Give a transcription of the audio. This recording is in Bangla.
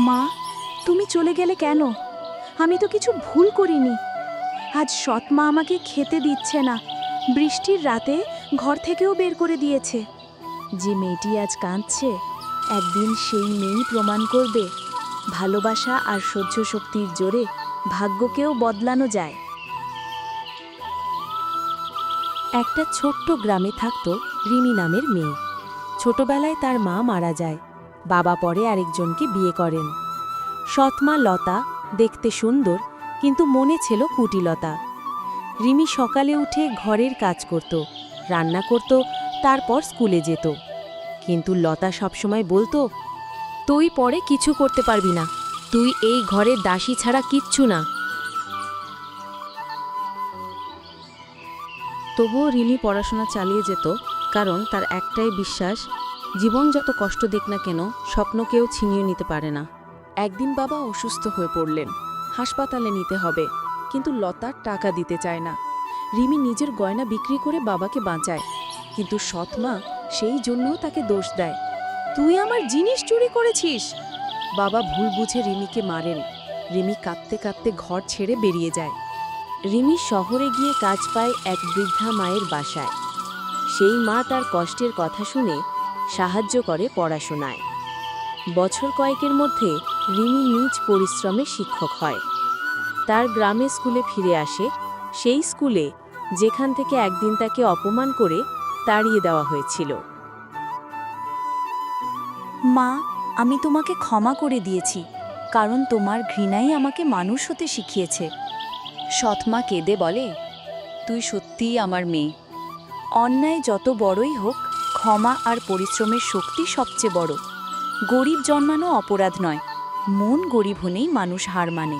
মা, তুমি চলে গেলে কেন? আমি তো কিছু ভুল করিনি। আজ সৎ মা আমাকে খেতে দিচ্ছে না, বৃষ্টির রাতে ঘর থেকেও বের করে দিয়েছে। যে মেয়েটি আজ কাঁদছে, একদিন সেই মেয়েই প্রমাণ করবে ভালোবাসা আর সহ্য শক্তির জোরে ভাগ্যকেও বদলানো যায়। একটা ছোট্ট গ্রামে থাকত রিমি নামের মেয়ে। ছোটবেলায় তার মা মারা যায়, বাবা পরে আরেকজনকে বিয়ে করেন। সৎমা লতা দেখতে সুন্দর, কিন্তু মনে ছিল কুটিলতা। রিমি সকালে উঠে ঘরের কাজ করত, রান্না করত, তারপর স্কুলে যেত। কিন্তু লতা সবসময় বলতো, তুই পরে কিছু করতে পারবি না, তুই এই ঘরের দাসী ছাড়া কিচ্ছু না। তবুও রিমি পড়াশোনা চালিয়ে যেত, কারণ তার একটাই বিশ্বাস, জীবন যত কষ্ট দিক না কেন, স্বপ্ন কেউ ছিনিয়ে নিতে পারে না। একদিন বাবা অসুস্থ হয়ে পড়লেন, হাসপাতালে নিতে হবে, কিন্তু লতা টাকা দিতে চায় না। রিমি নিজের গয়না বিক্রি করে বাবাকে বাঁচায়, কিন্তু সৎমা সেই জন্যও তাকে দোষ দেয়। তুই আমার জিনিস চুরি করেছিস। বাবা ভুল বুঝে রিমিকে মারেন। রিমি কাঁদতে কাঁদতে ঘর ছেড়ে বেরিয়ে যায়। রিমি শহরে গিয়ে কাজ পায় এক বৃদ্ধা মায়ের বাসায়। সেই মা তার কষ্টের কথা শুনে সাহায্য করে পড়াশোনায়। বছর কয়েকের মধ্যে রিমি নিজ পরিশ্রমে শিক্ষক হয়। তার গ্রামে স্কুলে ফিরে আসে, সেই স্কুলে যেখান থেকে একদিন তাকে অপমান করে তাড়িয়ে দেওয়া হয়েছিল। মা, আমি তোমাকে ক্ষমা করে দিয়েছি, কারণ তোমার ঘৃণাই আমাকে মানুষ হতে শিখিয়েছে। সৎমা কেঁদে বলে, তুই সত্যিই আমার মেয়ে। অন্যায় যত বড়ই হোক, ক্ষমা আর পরিশ্রমের শক্তি সবচেয়ে বড়। গরিব জন্মানো অপরাধ নয়, মন গরিব হলেই মানুষ হার মানে।